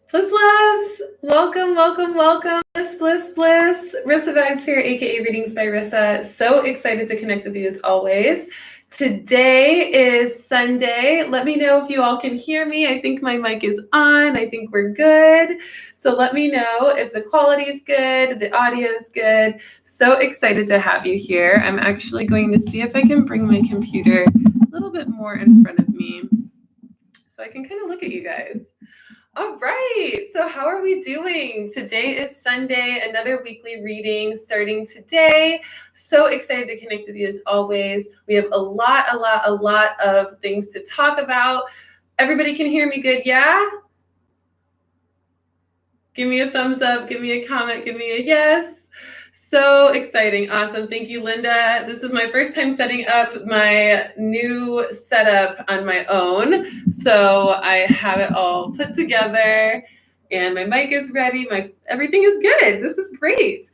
Bliss loves, welcome, welcome, welcome. Bliss. Rissa Vibes here, aka Readings by Rissa. So excited to connect with you as always. Today is Sunday. Let me know if you all can hear me. I think my mic is on. I think we're good. So let me know if the quality is good, the audio is good. So excited to have you here. I'm actually going to see if I can bring my computer a little bit more in front of me so I can kind of look at you guys. All right, so how are we doing? Today is Sunday, another weekly reading starting today. So excited to connect with you as always. We have a lot of things to talk about. Everybody can hear me good, yeah? Give me a thumbs up, give me a comment, give me a yes. So exciting. Awesome. Thank you, Linda. This is my first time setting up my new setup on my own. So I have it all put together and my mic is ready. Everything is good. This is great.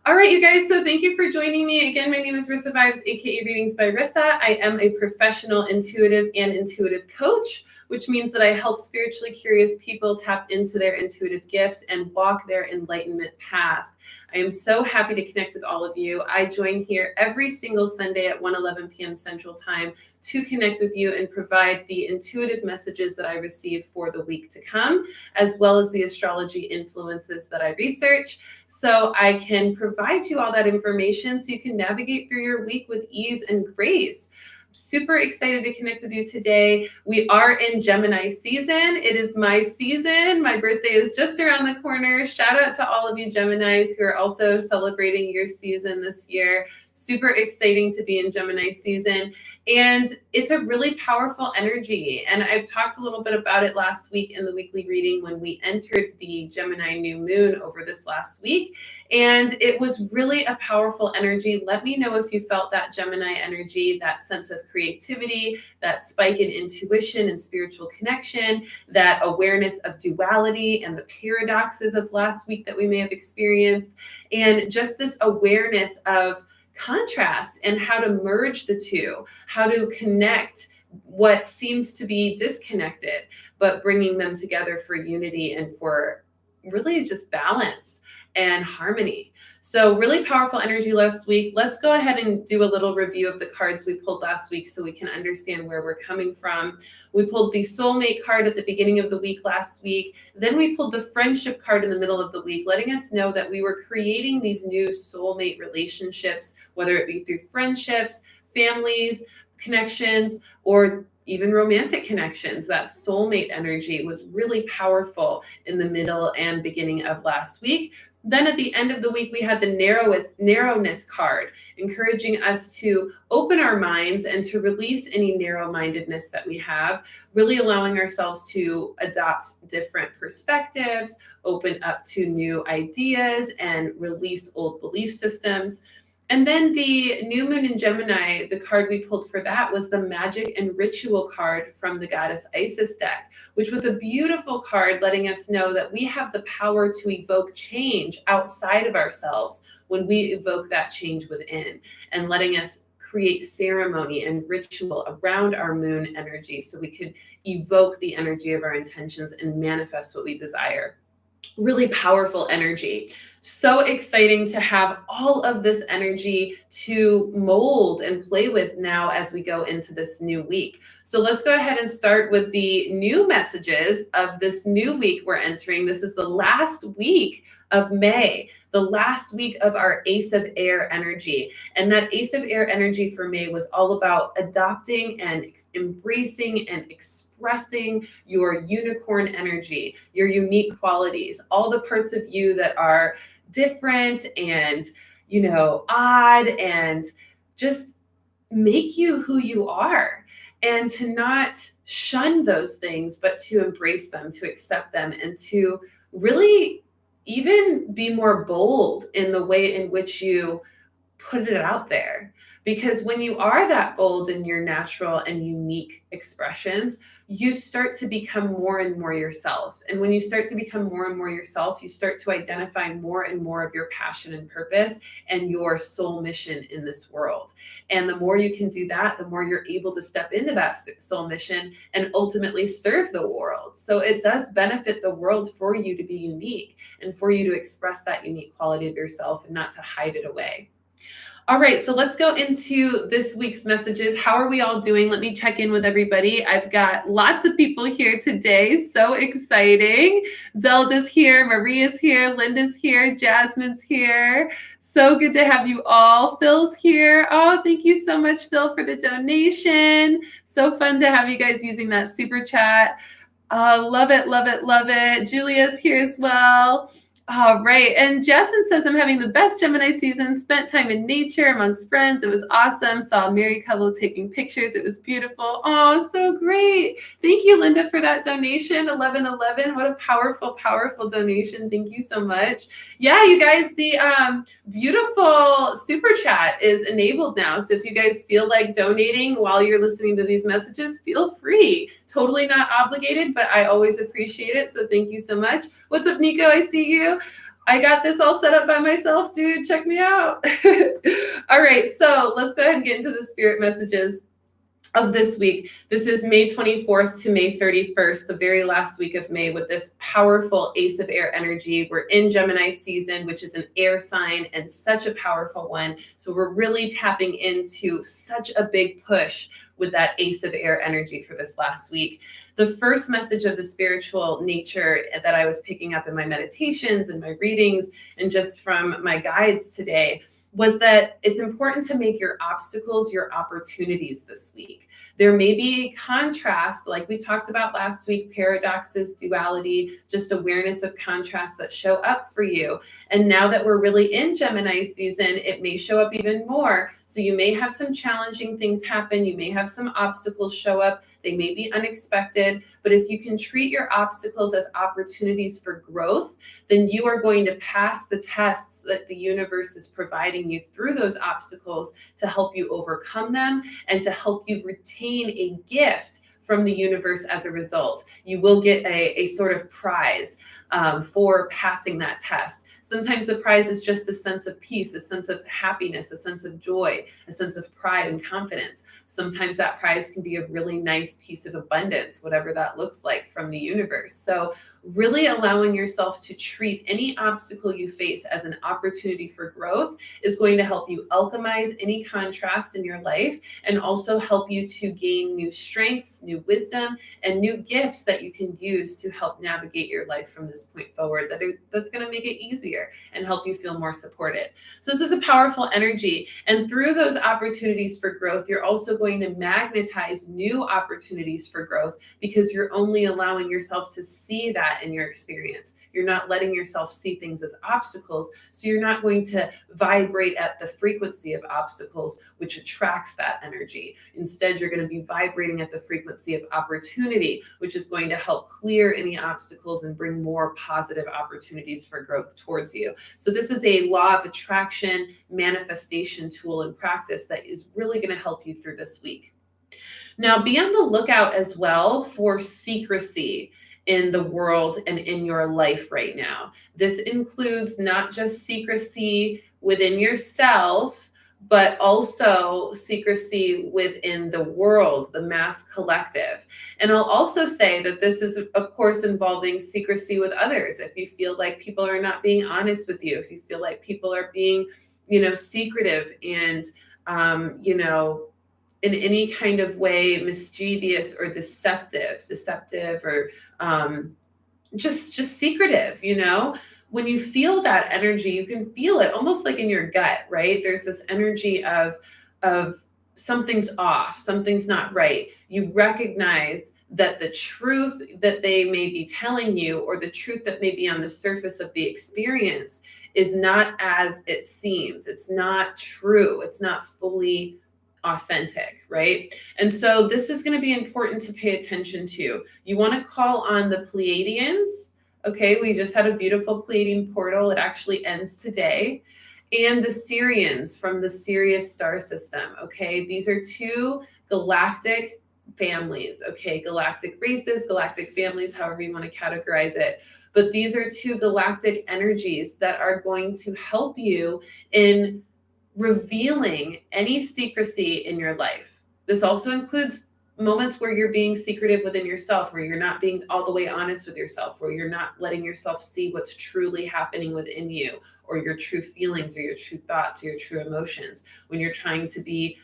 All right, you guys. So thank you for joining me. Again, my name is Rissa Vibes, aka Readings by Rissa. I am a professional intuitive and intuitive coach, which means that I help spiritually curious people tap into their intuitive gifts and walk their enlightenment path. I am so happy to connect with all of you. I join here every single Sunday at 1:11 p.m. Central Time to connect with you and provide the intuitive messages that I receive for the week to come, as well as the astrology influences that I research. So I can provide you all that information so you can navigate through your week with ease and grace. Super excited to connect with you today. We are in Gemini season. It is my season. My birthday is just around the corner. Shout out to all of you Geminis who are also celebrating your season this year. Super exciting to be in Gemini season. And it's a really powerful energy. And I've talked a little bit about it last week in the weekly reading when we entered the Gemini new moon over this last week. And it was really a powerful energy. Let me know if you felt that Gemini energy, that sense of creativity, that spike in intuition and spiritual connection, that awareness of duality and the paradoxes of last week that we may have experienced, and just this awareness of contrast and how to merge the two, how to connect what seems to be disconnected, but bringing them together for unity and for really just balance and harmony. So really powerful energy last week. Let's go ahead and do a little review of the cards we pulled last week so we can understand where we're coming from. We pulled the Soulmate card at the beginning of the week last week. Then we pulled the Friendship card in the middle of the week, letting us know that we were creating these new soulmate relationships, whether it be through friendships, families, connections, or even romantic connections. That soulmate energy was really powerful in the middle and beginning of last week. Then at the end of the week, we had the narrowness card, encouraging us to open our minds and to release any narrow-mindedness that we have, really allowing ourselves to adopt different perspectives, open up to new ideas, and release old belief systems. And then the new moon in Gemini, the card we pulled for that was the Magic and Ritual card from the Goddess Isis deck, which was a beautiful card letting us know that we have the power to evoke change outside of ourselves when we evoke that change within, and letting us create ceremony and ritual around our moon energy so we could evoke the energy of our intentions and manifest what we desire. Really powerful energy. So exciting to have all of this energy to mold and play with now as we go into this new week. So let's go ahead and start with the new messages of this new week we're entering. This is the last week of May, the last week of our Ace of Air energy. And that Ace of Air energy for May was all about adopting and embracing and expressing your unicorn energy, your unique qualities, all the parts of you that are different and, odd, and just make you who you are. And to not shun those things, but to embrace them, to accept them, and to really even be more bold in the way in which you put it out there. Because when you are that bold in your natural and unique expressions, you start to become more and more yourself. And when you start to become more and more yourself, you start to identify more and more of your passion and purpose and your soul mission in this world. And the more you can do that, the more you're able to step into that soul mission and ultimately serve the world. So it does benefit the world for you to be unique and for you to express that unique quality of yourself and not to hide it away. All right, so let's go into this week's messages. How are we all doing? Let me check in with everybody. I've got lots of people here today. So exciting. Zelda's here, Maria's here, Linda's here, Jasmine's here. So good to have you all. Phil's here. Oh, thank you so much, Phil, for the donation. So fun to have you guys using that super chat. Love it, love it, love it. Julia's here as well. All right. And Jasmine says, I'm having the best Gemini season, spent time in nature amongst friends. It was awesome. Saw a married couple taking pictures. It was beautiful. Oh, so great. Thank you, Linda, for that donation. 1111. What a powerful, powerful donation. Thank you so much. Yeah, you guys, the beautiful super chat is enabled now. So if you guys feel like donating while you're listening to these messages, feel free. Totally not obligated, but I always appreciate it. So thank you so much. What's up, Nico? I see you. I got this all set up by myself, dude. Check me out. All right, so let's go ahead and get into the spirit messages of this week. This is May 24th to May 31st, the very last week of May, with this powerful Ace of Air energy. We're in Gemini season, which is an air sign and such a powerful one. So we're really tapping into such a big push with that Ace of Air energy for this last week. The first message of the spiritual nature that I was picking up in my meditations and my readings and just from my guides today was that it's important to make your obstacles your opportunities this week. There may be contrast, like we talked about last week, paradoxes, duality, just awareness of contrast that show up for you. And now that we're really in Gemini season, it may show up even more. So you may have some challenging things happen. You may have some obstacles show up. They may be unexpected, but if you can treat your obstacles as opportunities for growth, then you are going to pass the tests that the universe is providing you through those obstacles to help you overcome them and to help you retain a gift from the universe as a result. You will get a sort of prize for passing that test. Sometimes the prize is just a sense of peace, a sense of happiness, a sense of joy, a sense of pride and confidence. Sometimes that prize can be a really nice piece of abundance, whatever that looks like from the universe. So really allowing yourself to treat any obstacle you face as an opportunity for growth is going to help you alchemize any contrast in your life and also help you to gain new strengths, new wisdom, and new gifts that you can use to help navigate your life from this point forward. That's going to make it easier and help you feel more supported. So this is a powerful energy. And through those opportunities for growth, you're also going to magnetize new opportunities for growth because you're only allowing yourself to see that in your experience. You're not letting yourself see things as obstacles. So you're not going to vibrate at the frequency of obstacles, which attracts that energy. Instead, you're going to be vibrating at the frequency of opportunity, which is going to help clear any obstacles and bring more positive opportunities for growth towards you. So this is a law of attraction manifestation tool and practice that is really going to help you through this week. Now, be on the lookout as well for secrecy in the world and in your life right now. This includes not just secrecy within yourself, but also secrecy within the world, the mass collective. And I'll also say that this is, of course, involving secrecy with others. If you feel like people are not being honest with you, if you feel like people are being, secretive and, in any kind of way mischievous or deceptive or just secretive, when you feel that energy, you can feel it almost like in your gut, right? There's this energy of something's off, something's not right. You recognize that the truth that they may be telling you or the truth that may be on the surface of the experience is not as it seems. It's not true. It's not fully authentic, right? And so this is going to be important to pay attention to. You want to call on the Pleiadians. Okay, we just had a beautiful Pleiadian portal. It actually ends today. and the Sirians from the Sirius star system. Okay, these are two galactic families. Okay, galactic races, galactic families, however you want to categorize it. But these are two galactic energies that are going to help you in revealing any secrecy in your life. This also includes moments where you're being secretive within yourself, where you're not being all the way honest with yourself, where you're not letting yourself see what's truly happening within you, or your true feelings, or your true thoughts, or your true emotions. When you're trying to be,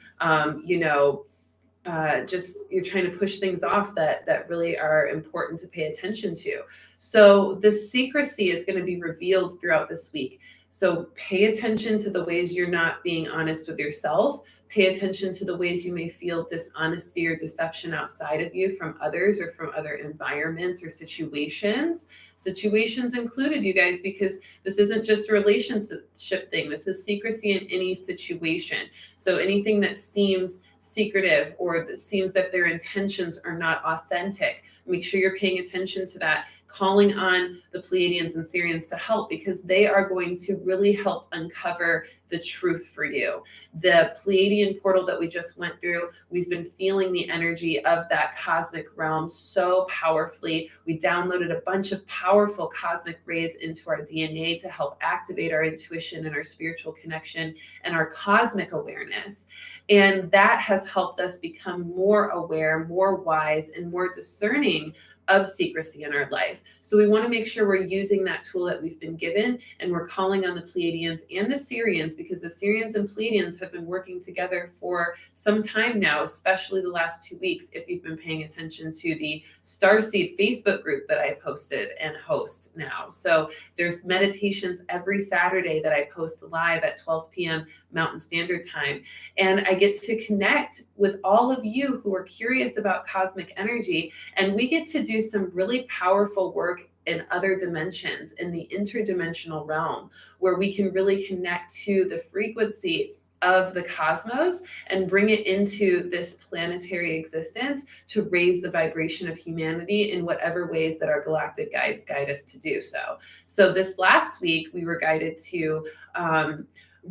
just you're trying to push things off that really are important to pay attention to. So the secrecy is going to be revealed throughout this week. So pay attention to the ways you're not being honest with yourself. Pay attention to the ways you may feel dishonesty or deception outside of you from others or from other environments or situations. Situations included, you guys, because this isn't just a relationship thing. This is secrecy in any situation. So anything that seems secretive or that seems that their intentions are not authentic, make sure you're paying attention to that. Calling on the Pleiadians and Sirians to help, because they are going to really help uncover the truth for you. The Pleiadian portal that we just went through, we've been feeling the energy of that cosmic realm so powerfully. We downloaded a bunch of powerful cosmic rays into our DNA to help activate our intuition and our spiritual connection and our cosmic awareness. And that has helped us become more aware, more wise, and more discerning of secrecy in our life. So we want to make sure we're using that tool that we've been given, and we're calling on the Pleiadians and the Sirians, because the Sirians and Pleiadians have been working together for some time now, especially the last 2 weeks, if you've been paying attention to the Starseed Facebook group that I posted and host now. So there's meditations every Saturday that I post live at 12 p.m. Mountain Standard Time. And I get to connect with all of you who are curious about cosmic energy, and we get to do some really powerful work in other dimensions, in the interdimensional realm, where we can really connect to the frequency of the cosmos and bring it into this planetary existence to raise the vibration of humanity in whatever ways that our galactic guides guide us to do so. So this last week, we were guided to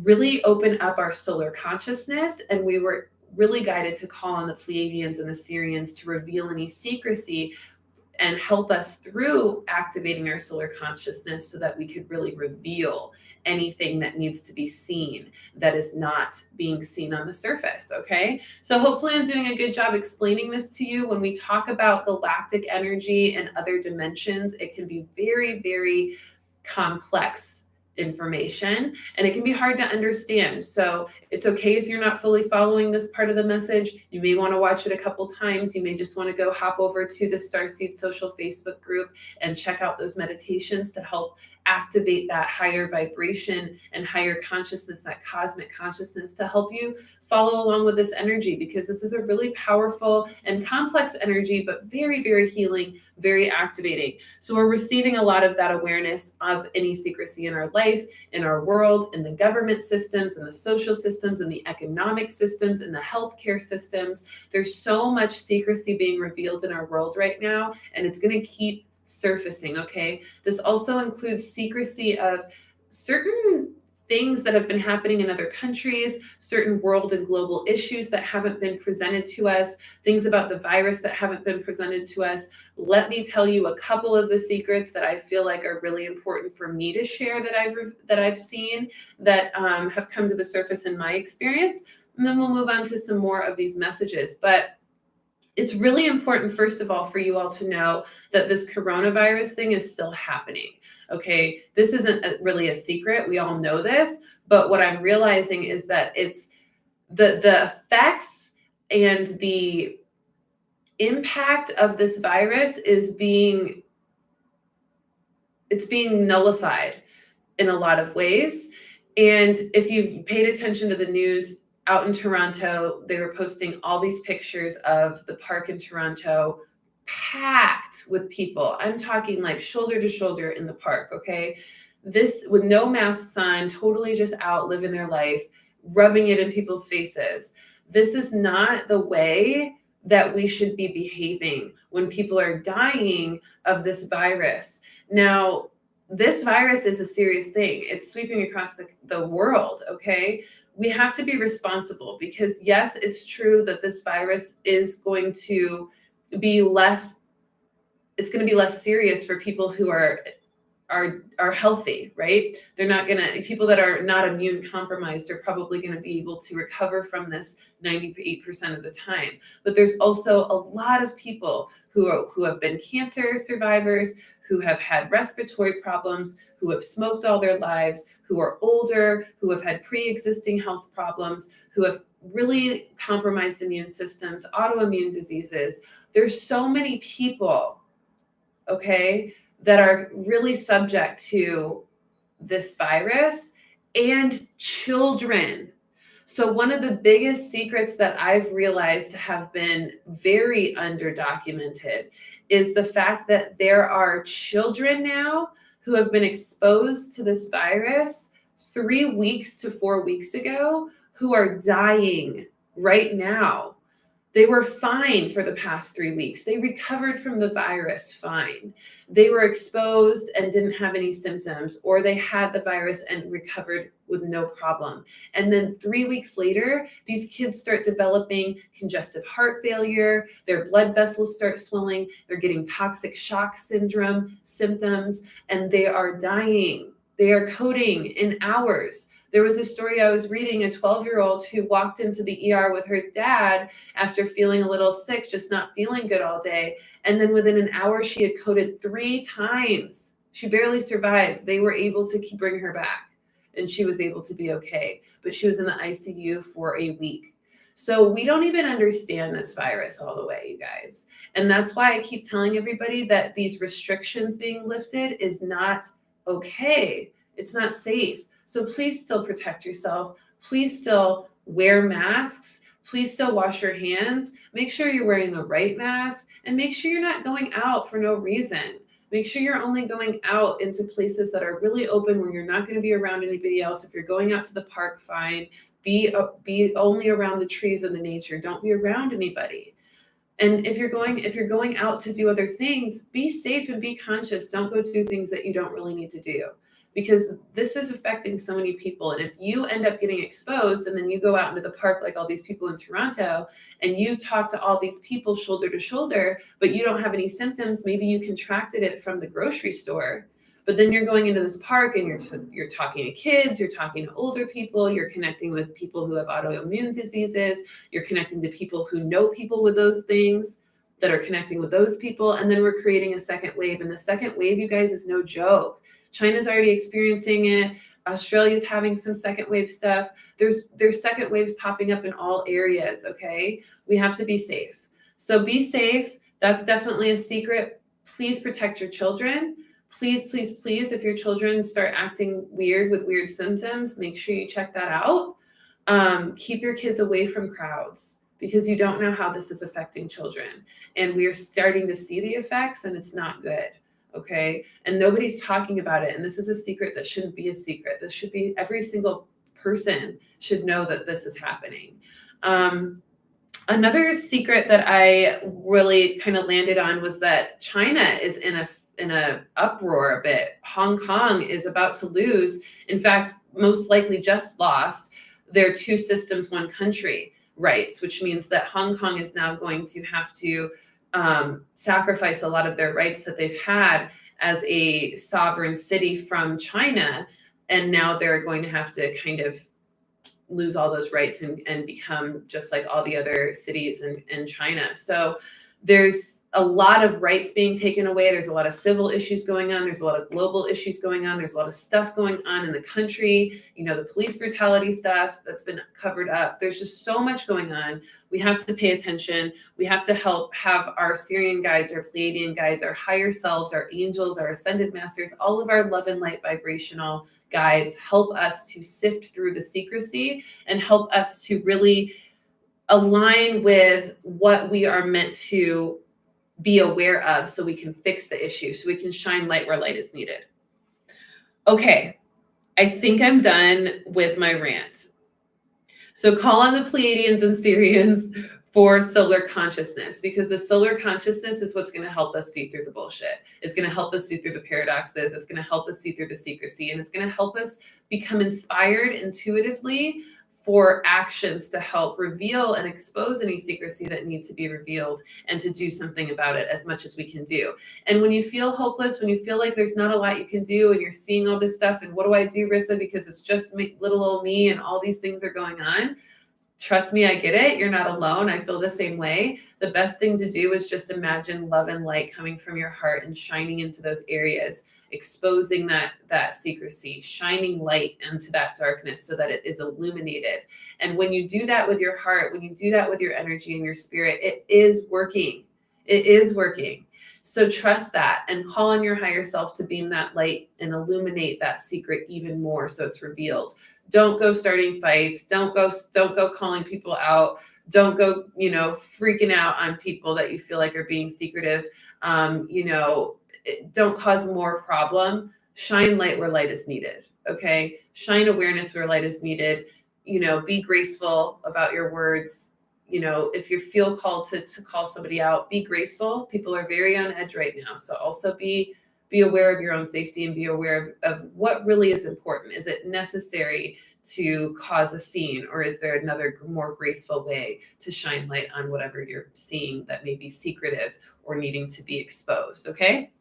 really open up our solar consciousness, and we were really guided to call on the Pleiadians and the Sirians to reveal any secrecy and help us through activating our solar consciousness so that we could really reveal anything that needs to be seen that is not being seen on the surface. Okay, so hopefully I'm doing a good job explaining this to you. When we talk about galactic energy and other dimensions, it can be very, very complex information, and it can be hard to understand. So it's okay if you're not fully following this part of the message. You may want to watch it a couple times. You may just want to go hop over to the Starseed Social Facebook group and check out those meditations to help activate that higher vibration and higher consciousness, that cosmic consciousness, to help you follow along with this energy, because this is a really powerful and complex energy, but very, very healing, very activating. So we're receiving a lot of that awareness of any secrecy in our life, in our world, in the government systems, in the social systems, in the economic systems, in the healthcare systems. There's so much secrecy being revealed in our world right now, and it's going to keep surfacing. Okay, this also includes secrecy of certain things that have been happening in other countries, certain world and global issues that haven't been presented to us, things about the virus that haven't been presented to us. Let me tell you a couple of the secrets that I feel like are really important for me to share that I've seen that have come to the surface in my experience, and then we'll move on to some more of these messages. But it's really important, first of all, for you all to know that this coronavirus thing is still happening. Okay, this isn't really a secret. We all know this, but what I'm realizing is that it's the effects and the impact of this virus is being nullified in a lot of ways. And if you've paid attention to the news, out in Toronto, they were posting all these pictures of the park in Toronto packed with people. I'm talking like shoulder to shoulder in the park, okay? This with no masks on, totally just out living their life, rubbing it in people's faces. This is not the way that we should be behaving when people are dying of this virus. Now, this virus is a serious thing. It's sweeping across the world, okay? We have to be responsible because, yes, it's true that this virus is going to be less, it's going to be less serious for people who are healthy, right? They're not going to, people that are not immune compromised are probably going to be able to recover from this 98% of the time. But there's also a lot of people who have been cancer survivors, who have had respiratory problems, who have smoked all their lives, who are older, who have had pre-existing health problems, who have really compromised immune systems, autoimmune diseases. There's so many people, okay, that are really subject to this virus, and children. So one of the biggest secrets that I've realized have been very underdocumented is the fact that there are children now who have been exposed to this virus 3 weeks to 4 weeks ago who are dying right now. They were fine for the past 3 weeks. They recovered from the virus fine. They were exposed and didn't have any symptoms, or they had the virus and recovered with no problem. And then 3 weeks later, these kids start developing congestive heart failure. Their blood vessels start swelling. They're getting toxic shock syndrome symptoms, and they are dying. They are coding in hours. There was a story I was reading, a 12-year-old who walked into the ER with her dad after feeling a little sick, just not feeling good all day. And then within an hour, she had coded 3 times. She barely survived. They were able to bring her back, and she was able to be okay. But she was in the ICU for a week. So we don't even understand this virus all the way, you guys. And that's why I keep telling everybody that these restrictions being lifted is not okay. It's not safe. So please still protect yourself. Please still wear masks. Please still wash your hands. Make sure you're wearing the right mask, and make sure you're not going out for no reason. Make sure you're only going out into places that are really open where you're not going to be around anybody else. If you're going out to the park, fine. Be only around the trees and the nature. Don't be around anybody. And if you're going out to do other things, be safe and be conscious. Don't go do things that you don't really need to do, because this is affecting so many people. And if you end up getting exposed and then you go out into the park like all these people in Toronto and you talk to all these people shoulder to shoulder, but you don't have any symptoms, maybe you contracted it from the grocery store. But then you're going into this park and you're talking to kids, you're talking to older people, you're connecting with people who have autoimmune diseases, you're connecting to people who know people with those things that are connecting with those people. And then we're creating a second wave. And the second wave, you guys, is no joke. China's already experiencing it. Australia's having some second wave stuff. There's second waves popping up in all areas, okay? We have to be safe. So be safe. That's definitely a secret. Please protect your children. Please, please, please, if your children start acting weird with weird symptoms, make sure you check that out. Keep your kids away from crowds, because you don't know how this is affecting children. And we are starting to see the effects, and it's not good. Okay. And nobody's talking about it. And this is a secret that shouldn't be a secret. This should be, every single person should know that this is happening. Another secret that I really kind of landed on was that China is in a uproar a bit. Hong Kong is about to lose, in fact, most likely just lost their 2 systems, 1 country rights, which means that Hong Kong is now going to have to sacrifice a lot of their rights that they've had as a sovereign city from China. And now they're going to have to kind of lose all those rights and become just like all the other cities in China. So there's a lot of rights being taken away. There's a lot of civil issues going on. There's a lot of global issues going on. There's a lot of stuff going on in the country. You know, the police brutality stuff that's been covered up. There's just so much going on. We have to pay attention. We have to have our Sirian guides, our Pleiadian guides, our higher selves, our angels, our ascended masters, all of our love and light vibrational guides help us to sift through the secrecy and help us to really align with what we are meant to be aware of, so we can fix the issue, so we can shine light where light is needed. Okay, I think I'm done with my rant. So call on the Pleiadians and Sirians for solar consciousness, because the solar consciousness is what's going to help us see through the bullshit. It's going to help us see through the paradoxes. It's going to help us see through the secrecy, and it's going to help us become inspired intuitively for actions to help reveal and expose any secrecy that needs to be revealed, and to do something about it as much as we can do. And when you feel hopeless, when you feel like there's not a lot you can do, and you're seeing all this stuff, and what do I do, Rissa, because it's just little old me and all these things are going on, trust me, I get it. You're not alone. I feel the same way. The best thing to do is just imagine love and light coming from your heart and shining into those areas, exposing that secrecy, shining light into that darkness so that it is illuminated. And when you do that with your heart, when you do that with your energy and your spirit, it is working. It is working. So trust that and call on your higher self to beam that light and illuminate that secret even more so it's revealed. Don't go starting fights. Don't go calling people out. Don't go, freaking out on people that you feel like are being secretive. Don't cause more problem. Shine light where light is needed. Okay. Shine awareness where light is needed. Be graceful about your words. If you feel called to call somebody out, be graceful. People are very on edge right now. So also be aware of your own safety and be aware of what really is important. Is it necessary to cause a scene, or is there another more graceful way to shine light on whatever you're seeing that may be secretive or needing to be exposed? Okay.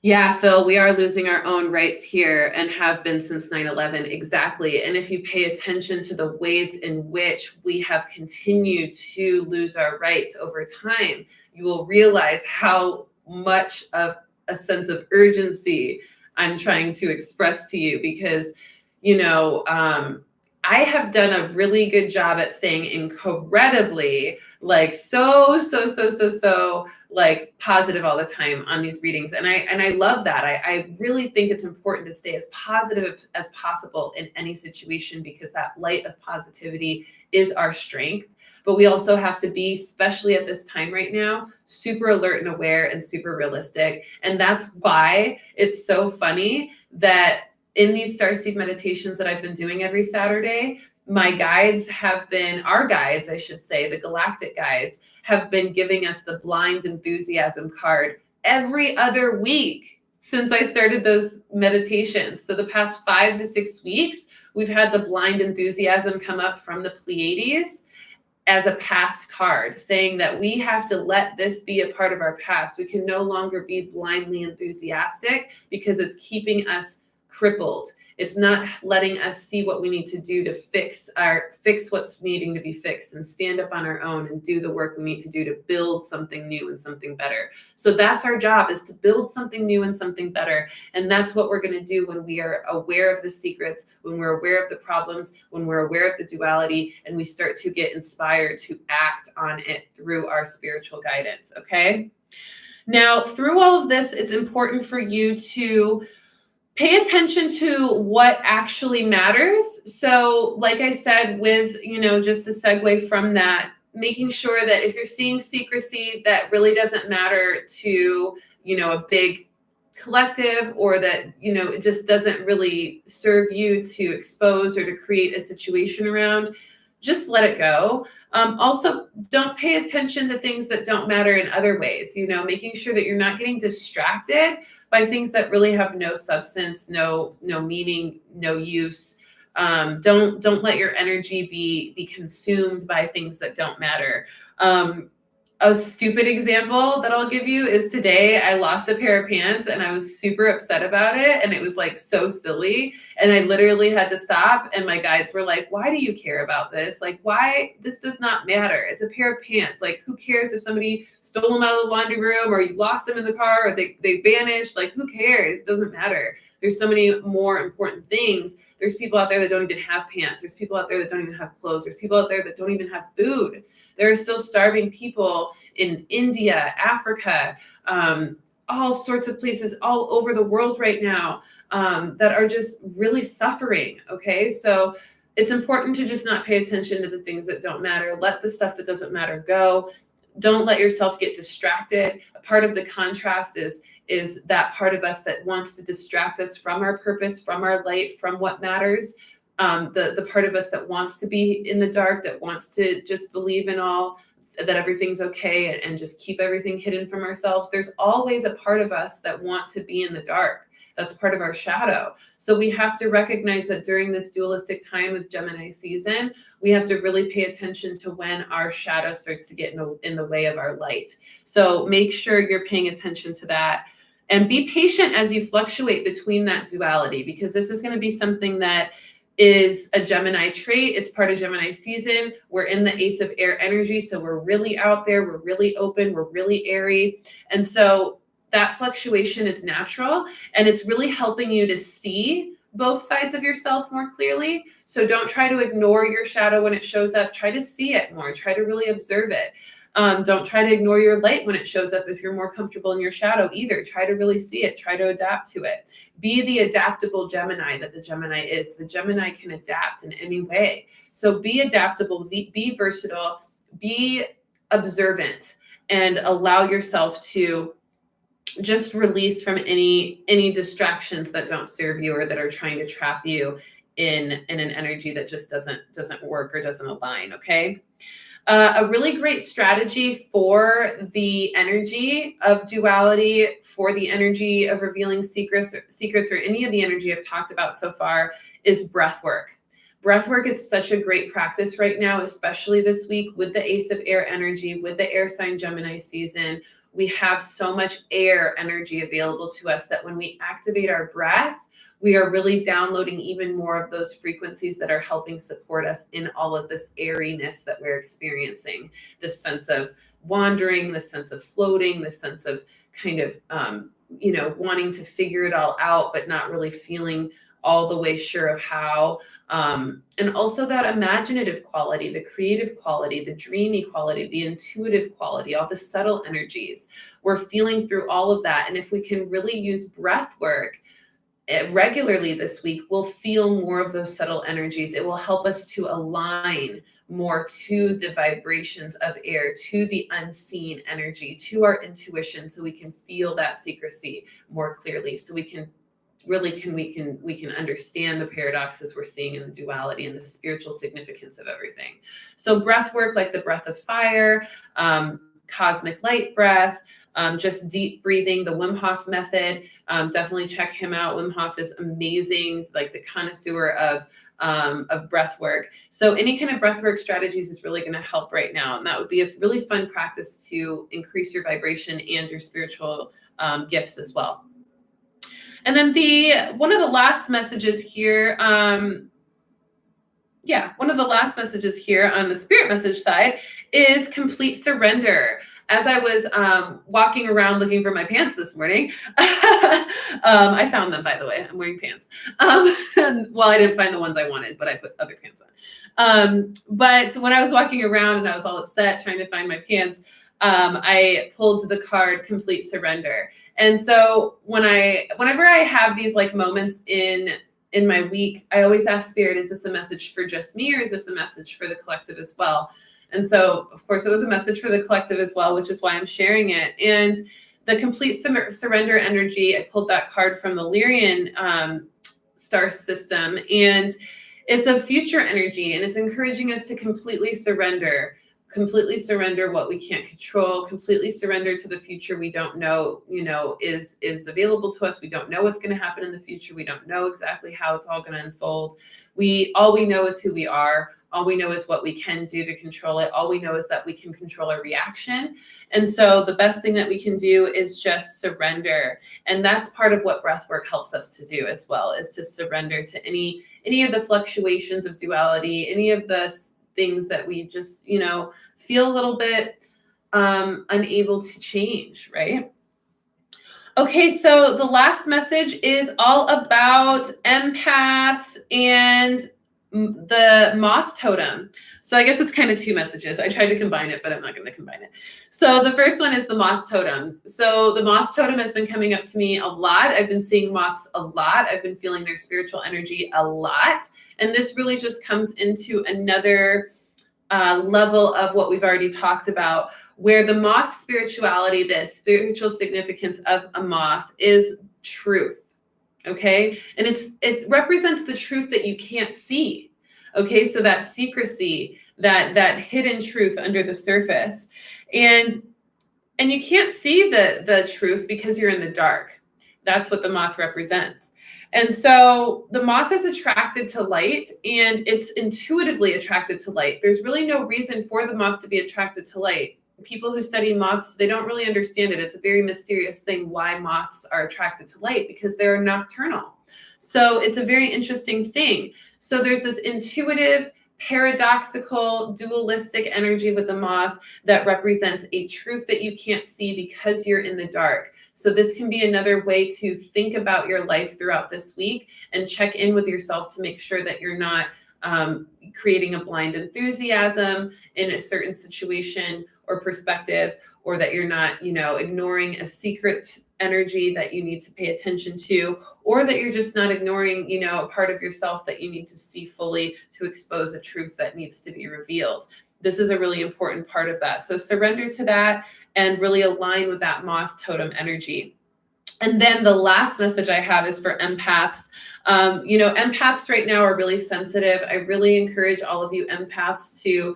Yeah, Phil, we are losing our own rights here and have been since 9/11. Exactly. And if you pay attention to the ways in which we have continued to lose our rights over time, you will realize how much of a sense of urgency I'm trying to express to you, because, I have done a really good job at staying incredibly so positive all the time on these readings. And I love that. I really think it's important to stay as positive as possible in any situation, because that light of positivity is our strength. But we also have to be, especially at this time right now, super alert and aware and super realistic. And that's why it's so funny that in these starseed meditations that I've been doing every Saturday, my guides have been, our guides, I should say, the galactic guides, have been giving us the blind enthusiasm card every other week since I started those meditations. So the past 5 to 6 weeks, we've had the blind enthusiasm come up from the Pleiades as a past card, saying that we have to let this be a part of our past. We can no longer be blindly enthusiastic because it's keeping us crippled. It's not letting us see what we need to do to fix what's needing to be fixed and stand up on our own and do the work we need to do to build something new and something better. So that's our job, is to build something new and something better. And that's what we're going to do when we are aware of the secrets, when we're aware of the problems, when we're aware of the duality, and we start to get inspired to act on it through our spiritual guidance. Okay. Now, through all of this, it's important for you to pay attention to what actually matters. So like I said, with, just to segue from that, making sure that if you're seeing secrecy that really doesn't matter to, a big collective, or that, it just doesn't really serve you to expose or to create a situation around, just let it go. Also, don't pay attention to things that don't matter in other ways, making sure that you're not getting distracted by things that really have no substance, no meaning, no use. Don't let your energy be consumed by things that don't matter. A stupid example that I'll give you is today I lost a pair of pants and I was super upset about it. And it was so silly. And I literally had to stop. And my guides were like, why do you care about this? Why? This does not matter. It's a pair of pants. Who cares if somebody stole them out of the laundry room, or you lost them in the car, or they vanished? Who cares? It doesn't matter. There's so many more important things. There's people out there that don't even have pants. There's people out there that don't even have clothes. There's people out there that don't even have food. There are still starving people in India, Africa, all sorts of places all over the world right now that are just really suffering. Okay, so it's important to just not pay attention to the things that don't matter. Let the stuff that doesn't matter go. Don't let yourself get distracted. A part of the contrast is that part of us that wants to distract us from our purpose, from our light, from what matters. the part of us that wants to be in the dark, that wants to just believe in all, that everything's okay and just keep everything hidden from ourselves. There's always a part of us that want to be in the dark. That's part of our shadow. So we have to recognize that during this dualistic time of Gemini season, we have to really pay attention to when our shadow starts to get in the way of our light. So make sure you're paying attention to that. And be patient as you fluctuate between that duality, because this is going to be something that is a Gemini trait. It's part of Gemini season. We're in the Ace of Air energy, so we're really out there. We're really open. We're really airy. And so that fluctuation is natural, and it's really helping you to see both sides of yourself more clearly. So don't try to ignore your shadow when it shows up. Try to see it more. Try to really observe it. Don't try to ignore your light when it shows up if you're more comfortable in your shadow either. Try to really see it. Try to adapt to it. Be the adaptable Gemini that the Gemini is. The Gemini can adapt in any way. So be adaptable, be versatile, be observant, and allow yourself to just release from any distractions that don't serve you or that are trying to trap you in an energy that just doesn't work or doesn't align. Okay. A really great strategy for the energy of duality, for the energy of revealing secrets, or any of the energy I've talked about so far, is breath work. Breath work is such a great practice right now, especially this week with the Ace of Air energy, with the air sign Gemini season. We have so much air energy available to us that when we activate our breath, we are really downloading even more of those frequencies that are helping support us in all of this airiness that we're experiencing, this sense of wandering, this sense of floating, this sense of kind of, wanting to figure it all out, but not really feeling all the way sure of how. And also that imaginative quality, the creative quality, the dreamy quality, the intuitive quality, all the subtle energies. We're feeling through all of that. And if we can really use breath work regularly this week, we'll feel more of those subtle energies. It will help us to align more to the vibrations of air, to the unseen energy, to our intuition, so we can feel that secrecy more clearly, so we can understand the paradoxes we're seeing in the duality and the spiritual significance of everything. So breath work, like the breath of fire, cosmic light breath, just deep breathing, the Wim Hof method. Definitely check him out. Wim Hof is amazing, like the connoisseur of breath work. So any kind of breath work strategies is really going to help right now. And that would be a really fun practice to increase your vibration and your spiritual gifts as well. And then one of the last messages here, one of the last messages here on the spirit message side is complete surrender. As I was walking around looking for my pants this morning, I found them, by the way. I'm wearing pants. Well, I didn't find the ones I wanted, but I put other pants on. But when I was walking around and I was all upset trying to find my pants, I pulled the card complete surrender. And so whenever I have these like moments in my week, I always ask Spirit, is this a message for just me, or is this a message for the collective as well? And so, of course, it was a message for the collective as well, which is why I'm sharing it. And the complete surrender energy, I pulled that card from the Lyrian star system, and it's a future energy, and it's encouraging us to completely surrender what we can't control, completely surrender to the future we don't know, is available to us. We don't know what's going to happen in the future. We don't know exactly how it's all going to unfold. All we know is who we are. All we know is what we can do to control it. All we know is that we can control our reaction. And so the best thing that we can do is just surrender. And that's part of what breathwork helps us to do as well, is to surrender to any of the fluctuations of duality, any of the things that we just, feel a little bit unable to change, right? Okay, so the last message is all about empaths and the moth totem. So I guess it's kind of two messages. I tried to combine it, but I'm not going to combine it. So the first one is the moth totem. So the moth totem has been coming up to me a lot. I've been seeing moths a lot. I've been feeling their spiritual energy a lot. And this really just comes into another level of what we've already talked about, where the moth spirituality, the spiritual significance of a moth is truth. Okay. And it represents the truth that you can't see. Okay. So that secrecy, that hidden truth under the surface. And you can't see the truth because you're in the dark. That's what the moth represents. And so the moth is attracted to light, and it's intuitively attracted to light. There's really no reason for the moth to be attracted to light. People who study moths, they don't really understand it. It's a very mysterious thing why moths are attracted to light, because they're nocturnal. So it's a very interesting thing. So there's this intuitive, paradoxical, dualistic energy with the moth that represents a truth that you can't see because you're in the dark. So this can be another way to think about your life throughout this week and check in with yourself to make sure that you're not creating a blind enthusiasm in a certain situation or perspective, or that you're not, ignoring a secret energy that you need to pay attention to, or that you're just not ignoring, a part of yourself that you need to see fully to expose a truth that needs to be revealed. This is a really important part of that. So surrender to that and really align with that moth totem energy. And then the last message I have is for empaths. Empaths right now are really sensitive. I really encourage all of you empaths to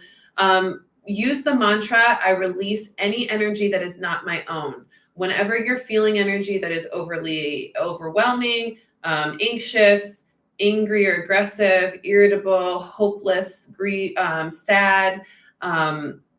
use the mantra, I release any energy that is not my own. Whenever you're feeling energy that is overly overwhelming, anxious, angry or aggressive, irritable, hopeless, sad,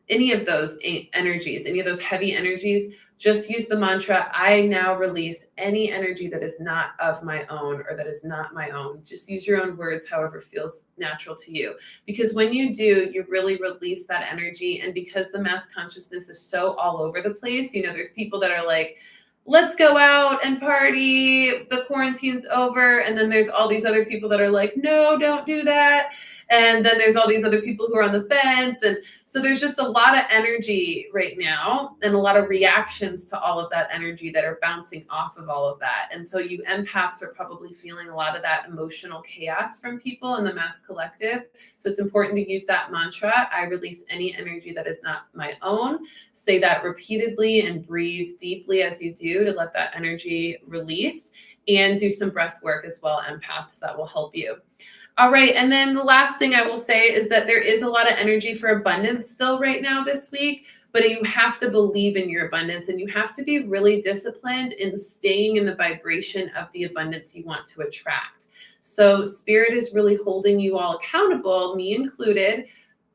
any of those energies, any of those heavy energies, just use the mantra, I now release any energy that is not of my own or that is not my own. Just use your own words, however feels natural to you. Because when you do, you really release that energy. And because the mass consciousness is so all over the place, there's people that are like, let's go out and party, the quarantine's over. And then there's all these other people that are like, no, don't do that. And then there's all these other people who are on the fence. And so there's just a lot of energy right now and a lot of reactions to all of that energy that are bouncing off of all of that. And so you empaths are probably feeling a lot of that emotional chaos from people in the mass collective. So it's important to use that mantra, I release any energy that is not my own. Say that repeatedly and breathe deeply as you do to let that energy release, and do some breath work as well, empaths, that will help you. All right. And then the last thing I will say is that there is a lot of energy for abundance still right now this week, but you have to believe in your abundance, and you have to be really disciplined in staying in the vibration of the abundance you want to attract. So Spirit is really holding you all accountable, me included,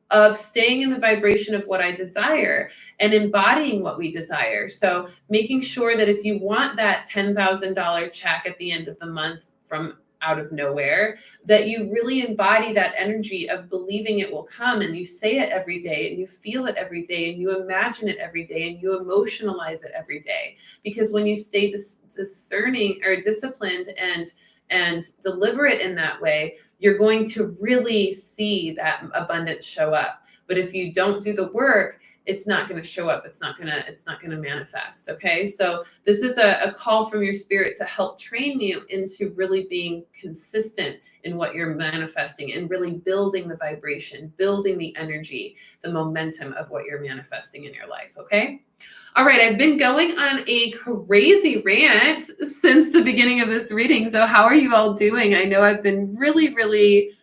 of staying in the vibration of what I desire and embodying what we desire. So making sure that if you want that $10,000 check at the end of the month from out of nowhere, that you really embody that energy of believing it will come, and you say it every day, and you feel it every day, and you imagine it every day, and you emotionalize it every day. Because when you stay discerning or disciplined and deliberate in that way, you're going to really see that abundance show up. But if you don't do the work, it's not going to show up. It's not going to manifest. Okay. So this is a call from your spirit to help train you into really being consistent in what you're manifesting and really building the vibration, building the energy, the momentum of what you're manifesting in your life. Okay. All right. I've been going on a crazy rant since the beginning of this reading. So how are you all doing? I know I've been really, really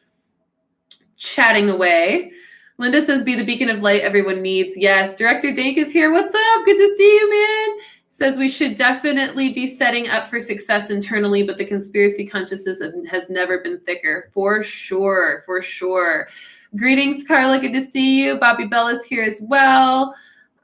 chatting away. Linda says, be the beacon of light everyone needs. Yes. Director Dank is here. What's up? Good to see you, man. Says we should definitely be setting up for success internally, but the conspiracy consciousness has never been thicker. For sure. For sure. Greetings, Carla. Good to see you. Bobby Bell is here as well.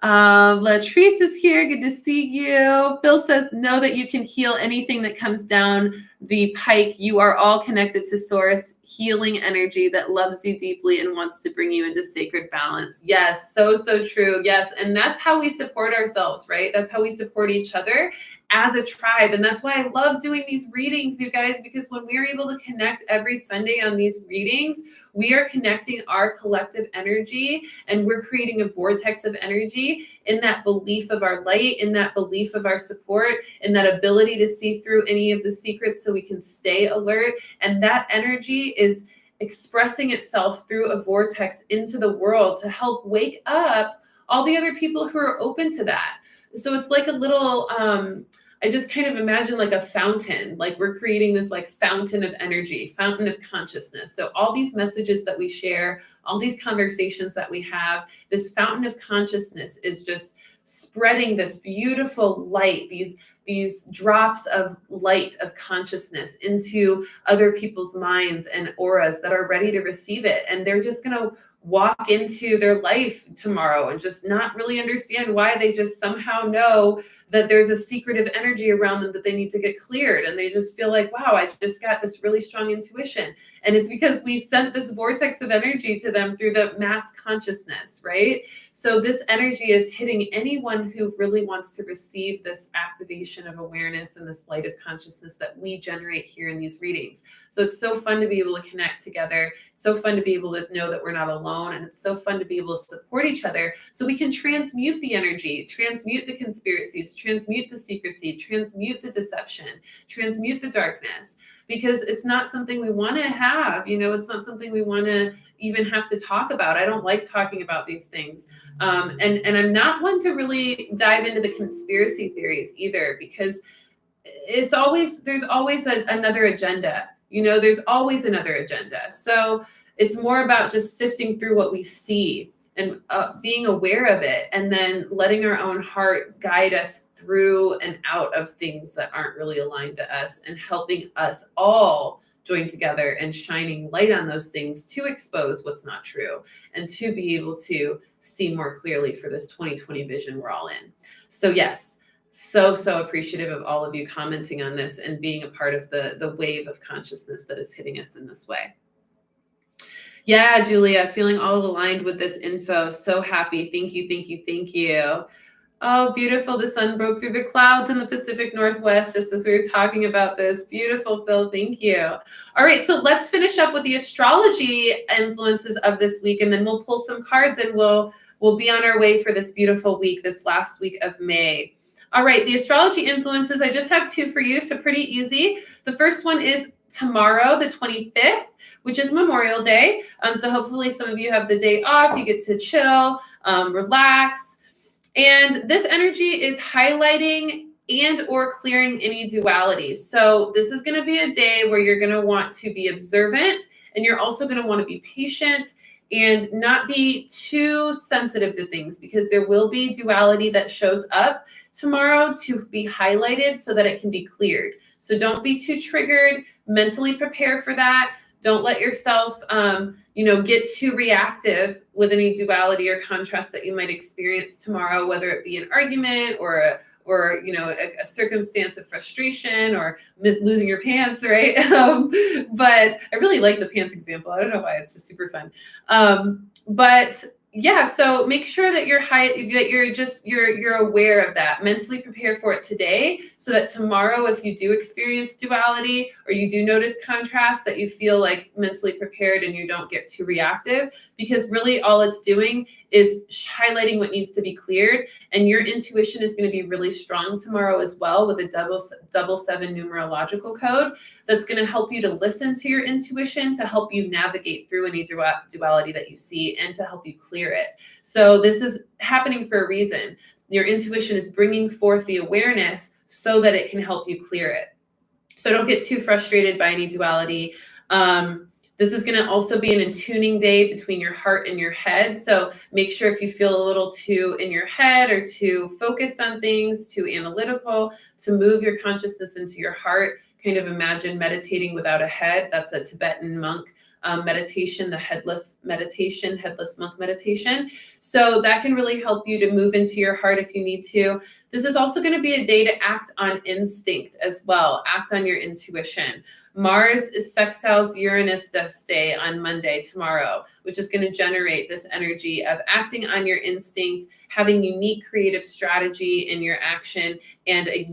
Latrice is here. Good to see you. Phil says, know that you can heal anything that comes down the pike. You are all connected to source, healing energy that loves you deeply and wants to bring you into sacred balance. Yes, so true. Yes. And that's how we support ourselves, right? That's how we support each other as a tribe. And that's why I love doing these readings, you guys, because when we're able to connect every Sunday on these readings, we are connecting our collective energy, and we're creating a vortex of energy in that belief of our light, in that belief of our support, in that ability to see through any of the secrets so we can stay alert. And that energy is expressing itself through a vortex into the world to help wake up all the other people who are open to that. So it's like a little, I just kind of imagine like a fountain, like we're creating this like fountain of energy, fountain of consciousness. So all these messages that we share, all these conversations that we have, this fountain of consciousness is just spreading this beautiful light, these drops of light of consciousness into other people's minds and auras that are ready to receive it. And they're just going to walk into their life tomorrow and just not really understand why. They just somehow know that there's a secretive energy around them that they need to get cleared. And they just feel like, wow, I just got this really strong intuition. And it's because we sent this vortex of energy to them through the mass consciousness, right? So this energy is hitting anyone who really wants to receive this activation of awareness and this light of consciousness that we generate here in these readings. So it's so fun to be able to connect together. So fun to be able to know that we're not alone. And it's so fun to be able to support each other so we can transmute the energy, transmute the conspiracies, transmute the secrecy, transmute the deception, transmute the darkness, because it's not something we want to have. It's not something we want to even have to talk about. I don't like talking about these things. And I'm not one to really dive into the conspiracy theories either, because there's always another agenda. There's always another agenda. So it's more about just sifting through what we see and being aware of it, and then letting our own heart guide us through and out of things that aren't really aligned to us, and helping us all join together and shining light on those things to expose what's not true and to be able to see more clearly for this 2020 vision we're all in. So yes, so appreciative of all of you commenting on this and being a part of the wave of consciousness that is hitting us in this way. Yeah, Julia, feeling all aligned with this info. So happy. Thank you. Oh, beautiful. The sun broke through the clouds in the Pacific Northwest just as we were talking about this. Beautiful, Phil. Thank you. All right, so let's finish up with the astrology influences of this week, and then we'll pull some cards and we'll be on our way for this beautiful week, this last week of May. All right, the astrology influences, I just have two for you, so pretty easy. The first one is tomorrow, the 25th, which is Memorial Day. So hopefully some of you have the day off. You get to chill, relax. And this energy is highlighting and or clearing any duality. So this is going to be a day where you're going to want to be observant, and you're also going to want to be patient and not be too sensitive to things, because there will be duality that shows up tomorrow to be highlighted so that it can be cleared. So don't be too triggered. Mentally prepare for that. Don't let yourself, get too reactive with any duality or contrast that you might experience tomorrow, whether it be an argument or a circumstance of frustration or losing your pants, right? But I really like the pants example. I don't know why, it's just super fun. But yeah, so make sure that you're aware of that. Mentally prepare for it today, so that tomorrow, if you do experience duality or you do notice contrast, that you feel like mentally prepared and you don't get too reactive, because really all it's doing is highlighting what needs to be cleared. And your intuition is going to be really strong tomorrow as well, with a double seven numerological code that's going to help you to listen to your intuition, to help you navigate through any duality that you see, and to help you clear it. So this is happening for a reason. Your intuition is bringing forth the awareness so that it can help you clear it. So don't get too frustrated by any duality. This is going to also be an attuning day between your heart and your head. So make sure if you feel a little too in your head or too focused on things, too analytical, to move your consciousness into your heart. Kind of imagine meditating without a head. That's a Tibetan monk meditation, the headless monk meditation. So that can really help you to move into your heart if you need to. This is also going to be a day to act on instinct as well. Act on your intuition. Mars is sextiles Uranus this day on Monday, tomorrow, which is going to generate this energy of acting on your instinct, having unique creative strategy in your action, and a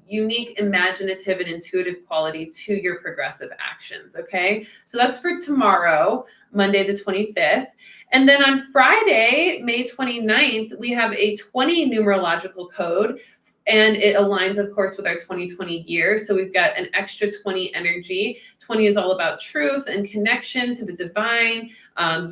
unique imaginative and intuitive quality to your progressive actions, okay? So that's for tomorrow, Monday the 25th. And then on Friday, May 29th, we have a 20 numerological code, and it aligns, of course, with our 2020 year. So we've got an extra 20 energy. 20 is all about truth and connection to the divine,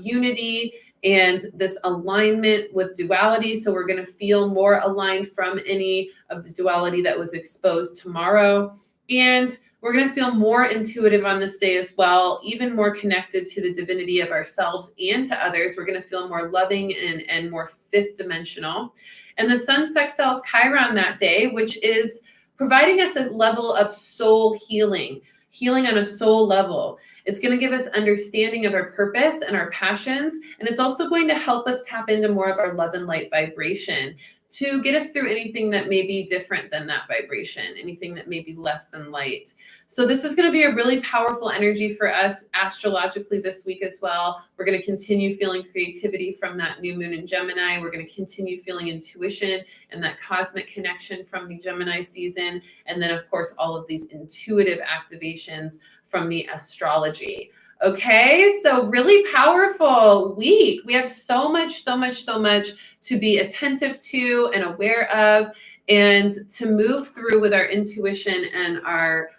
unity, and this alignment with duality. So we're going to feel more aligned from any of the duality that was exposed tomorrow. And we're going to feel more intuitive on this day as well, even more connected to the divinity of ourselves and to others. We're going to feel more loving and more fifth dimensional. And the sun sextiles Chiron that day, which is providing us a level of soul healing on a soul level. It's going to give us understanding of our purpose and our passions. And it's also going to help us tap into more of our love and light vibration to get us through anything that may be different than that vibration, anything that may be less than light. So this is going to be a really powerful energy for us astrologically this week as well. We're going to continue feeling creativity from that new moon in Gemini. We're going to continue feeling intuition and that cosmic connection from the Gemini season. And then, of course, all of these intuitive activations from the astrology. Okay, so really powerful week. We have so much to be attentive to and aware of, and to move through with our intuition and our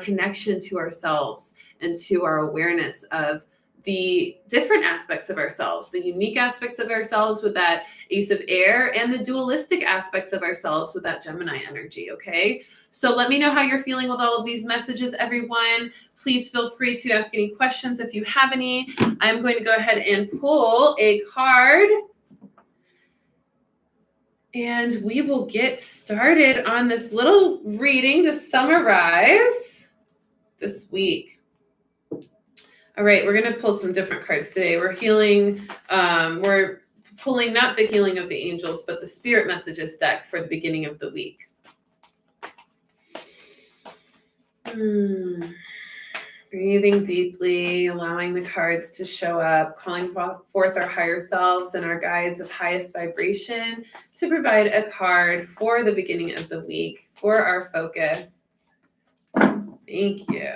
connection to ourselves and to our awareness of the different aspects of ourselves, the unique aspects of ourselves with that Ace of Air, and the dualistic aspects of ourselves with that Gemini energy, okay? So let me know how you're feeling with all of these messages, everyone. Please feel free to ask any questions if you have any. I'm going to go ahead and pull a card, and we will get started on this little reading to summarize this week. All right, we're going to pull some different cards today. We're pulling not the healing of the angels, but the spirit messages deck for the beginning of the week. Breathing deeply, allowing the cards to show up, calling forth our higher selves and our guides of highest vibration to provide a card for the beginning of the week for our focus. Thank you.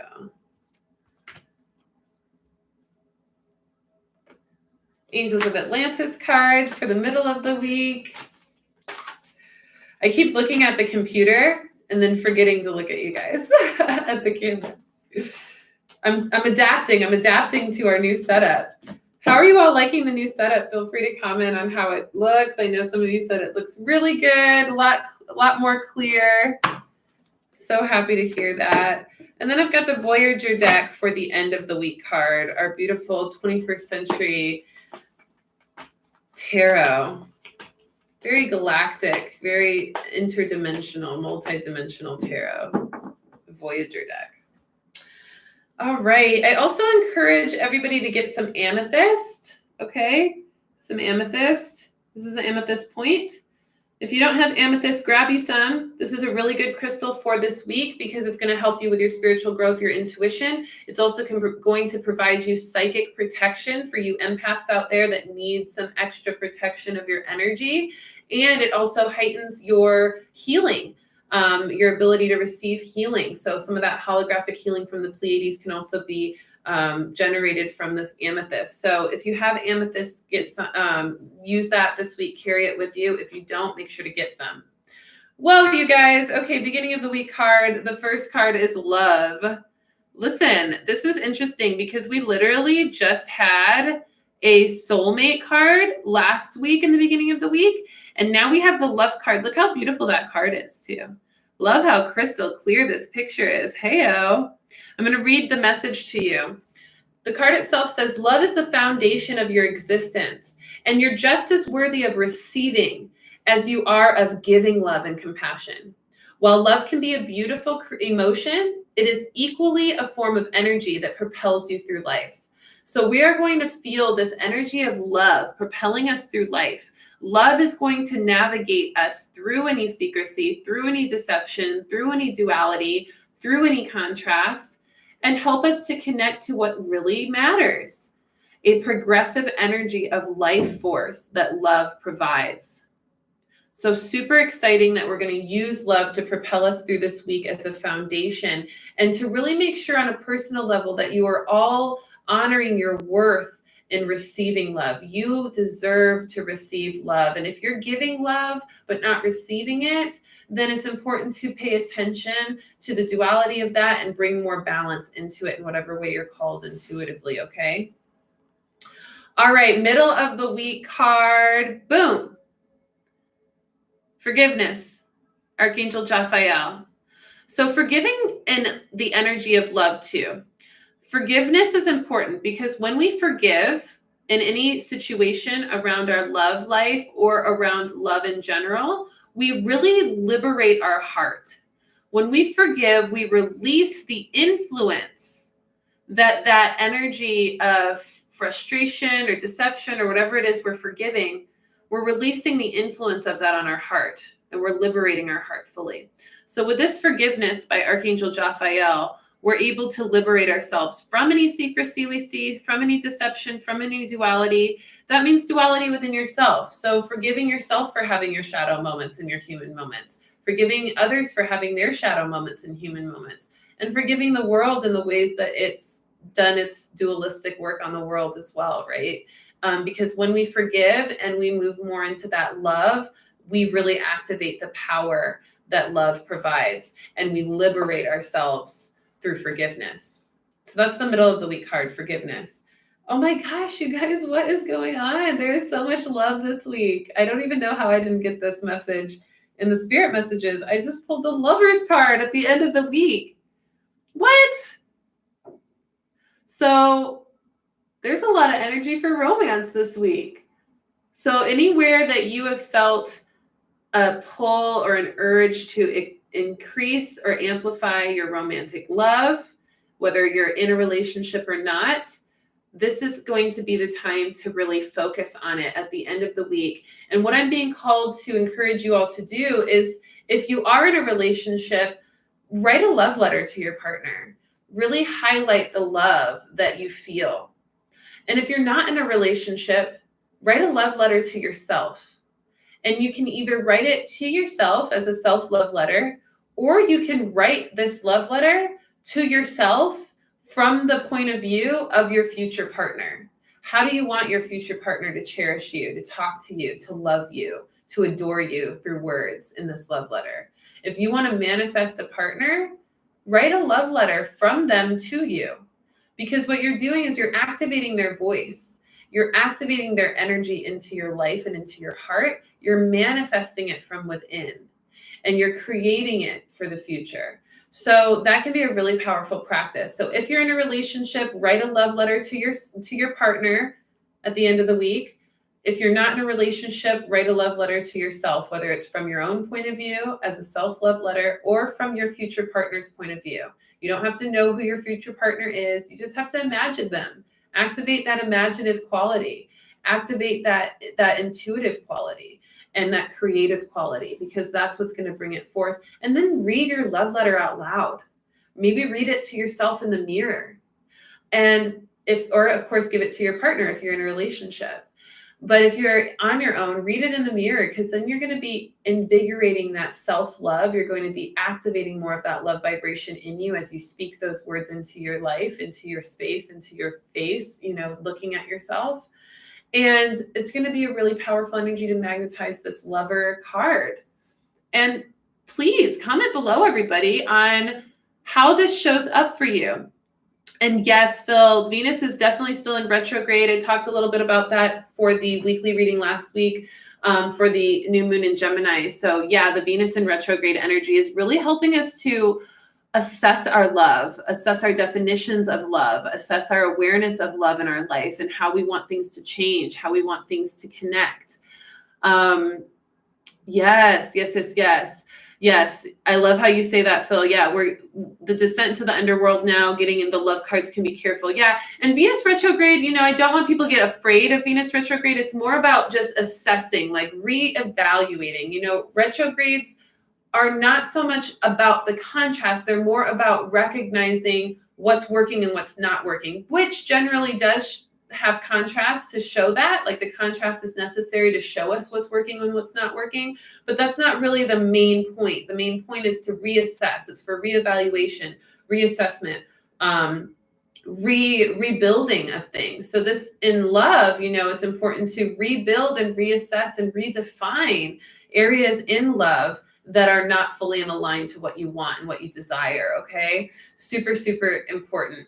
Angels of Atlantis cards for the middle of the week. I keep looking at the computer and then forgetting to look at you guys at the camera. I'm adapting. I'm adapting to our new setup. How are you all liking the new setup? Feel free to comment on how it looks. I know some of you said it looks really good, a lot more clear. So happy to hear that. And then I've got the Voyager deck for the end of the week card, our beautiful 21st century tarot. Very galactic, very interdimensional, multidimensional tarot. Voyager deck. All right. I also encourage everybody to get some amethyst. Okay. Some amethyst. This is an amethyst point. If you don't have amethyst, grab you some. This is a really good crystal for this week because it's going to help you with your spiritual growth, your intuition. It's also going to provide you psychic protection for you empaths out there that need some extra protection of your energy. And it also heightens your healing, your ability to receive healing. So some of that holographic healing from the Pleiades can also be generated from this amethyst. So if you have amethyst, get some, use that this week, carry it with you. If you don't, make sure to get some. Well, you guys, okay, beginning of the week card. The first card is love. Listen, this is interesting because we literally just had a soulmate card last week in the beginning of the week. And now we have the love card. Look how beautiful that card is too. Love how crystal clear this picture is. Heyo. I'm going to read the message to you. The card itself says, love is the foundation of your existence, and you're just as worthy of receiving as you are of giving love and compassion. While love can be a beautiful emotion, it is equally a form of energy that propels you through life. So we are going to feel this energy of love propelling us through life. Love is going to navigate us through any secrecy, through any deception, through any duality, through any contrast, and help us to connect to what really matters. A progressive energy of life force that love provides. So super exciting that we're going to use love to propel us through this week as a foundation, and to really make sure on a personal level that you are all honoring your worth in receiving love. You deserve to receive love. And if you're giving love but not receiving it, then it's important to pay attention to the duality of that and bring more balance into it in whatever way you're called intuitively, okay? All right, middle of the week card. Boom. Forgiveness. Archangel Raphael. So forgiving in the energy of love too. Forgiveness is important because when we forgive in any situation around our love life or around love in general, we really liberate our heart. When we forgive, we release the influence that energy of frustration or deception or whatever it is we're forgiving, we're releasing the influence of that on our heart and we're liberating our heart fully. So with this forgiveness by Archangel Raphael, we're able to liberate ourselves from any secrecy we see, from any deception, from any duality. That means duality within yourself. So forgiving yourself for having your shadow moments and your human moments, forgiving others for having their shadow moments and human moments, and forgiving the world in the ways that it's done its dualistic work on the world as well, right? Because when we forgive and we move more into that love, we really activate the power that love provides, and we liberate ourselves through forgiveness. So that's the middle of the week card, forgiveness. Oh my gosh, you guys, what is going on? There is so much love this week. I don't even know how I didn't get this message in the spirit messages. I just pulled the lovers card at the end of the week. What? So there's a lot of energy for romance this week. So anywhere that you have felt a pull or an urge to increase or amplify your romantic love, whether you're in a relationship or not, this is going to be the time to really focus on it at the end of the week. And what I'm being called to encourage you all to do is, if you are in a relationship, write a love letter to your partner. Really highlight the love that you feel. And if you're not in a relationship, write a love letter to yourself. And you can either write it to yourself as a self-love letter, or you can write this love letter to yourself from the point of view of your future partner. How do you want your future partner to cherish you, to talk to you, to love you, to adore you through words in this love letter? If you want to manifest a partner, write a love letter from them to you, because what you're doing is you're activating their voice. You're activating their energy into your life and into your heart. You're manifesting it from within, and you're creating it for the future. So that can be a really powerful practice. So if you're in a relationship, write a love letter to your partner at the end of the week. If you're not in a relationship, write a love letter to yourself, whether it's from your own point of view as a self-love letter or from your future partner's point of view. You don't have to know who your future partner is. You just have to imagine them. Activate that imaginative quality. Activate that intuitive quality and that creative quality, because that's what's going to bring it forth. And then read your love letter out loud. Maybe read it to yourself in the mirror. And or of course, give it to your partner if you're in a relationship. But if you're on your own, read it in the mirror, because then you're going to be invigorating that self-love. You're going to be activating more of that love vibration in you as you speak those words into your life, into your space, into your face, looking at yourself. And it's going to be a really powerful energy to magnetize this lover card. And please comment below, everybody, on how this shows up for you. And yes, Phil, Venus is definitely still in retrograde. I talked a little bit about that for the weekly reading last week for the new moon in Gemini. So yeah, the Venus in retrograde energy is really helping us to assess our love, assess our definitions of love, assess our awareness of love in our life and how we want things to change, how we want things to connect. Yes. I love how you say that, Phil. Yeah, we're the descent to the underworld now, getting in the love cards can be careful. Yeah. And Venus retrograde, I don't want people to get afraid of Venus retrograde. It's more about just assessing, like reevaluating. Retrogrades are not so much about the contrast. They're more about recognizing what's working and what's not working, which generally does have contrast to show that. Like the contrast is necessary to show us what's working and what's not working, but that's not really the main point. The main point is to reassess. It's for reevaluation, reassessment, rebuilding of things. So this in love, it's important to rebuild and reassess and redefine areas in love that are not fully in aligned to what you want and what you desire. Okay. Super, super important.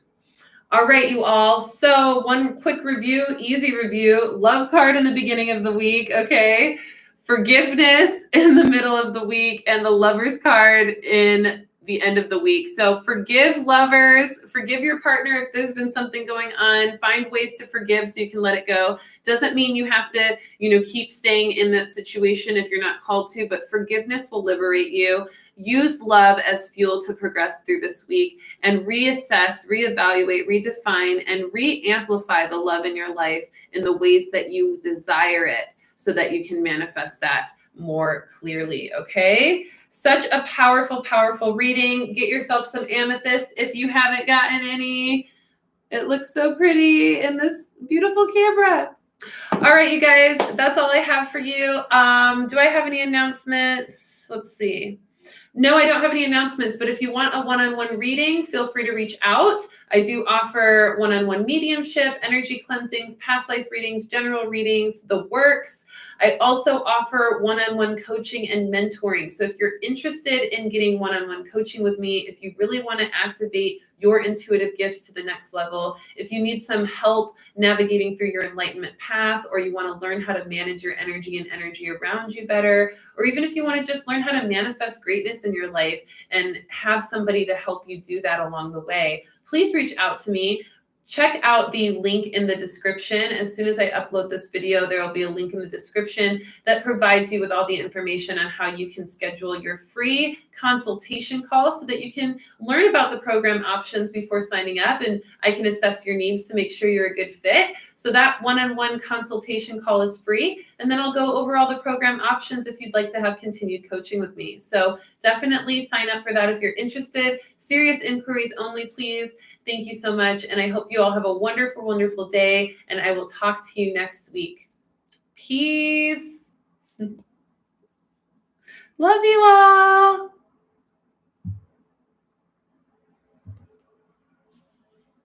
All right, you all. So one quick review, easy review. Love card in the beginning of the week, okay? Forgiveness in the middle of the week, and the Lovers card in the end of the week. So forgive lovers, forgive your partner if there's been something going on. Find ways to forgive so you can let it go. Doesn't mean you have to, keep staying in that situation if you're not called to, but forgiveness will liberate you. Use love as fuel to progress through this week and reassess, reevaluate, redefine, and re-amplify the love in your life in the ways that you desire it so that you can manifest that more clearly, okay? Such a powerful, powerful reading. Get yourself some amethyst if you haven't gotten any. It looks so pretty in this beautiful camera. All right, you guys, that's all I have for you. Do I have any announcements? Let's see. No, I don't have any announcements, but if you want a one-on-one reading, feel free to reach out. I do offer one-on-one mediumship, energy cleansings, past life readings, general readings, the works. I also offer one-on-one coaching and mentoring. So if you're interested in getting one-on-one coaching with me, if you really want to activate your intuitive gifts to the next level, if you need some help navigating through your enlightenment path, or you want to learn how to manage your energy and energy around you better, or even if you want to just learn how to manifest greatness in your life and have somebody to help you do that along the way, please reach out to me. Check out the link in the description. As soon as I upload this video, there will be a link in the description that provides you with all the information on how you can schedule your free consultation call so that you can learn about the program options before signing up, and I can assess your needs to make sure you're a good fit. So that one-on-one consultation call is free, and then I'll go over all the program options if you'd like to have continued coaching with me. So definitely sign up for that if you're interested. Serious inquiries only, please. Thank you so much, and I hope you all have a wonderful, wonderful day, and I will talk to you next week. Peace. Love you all.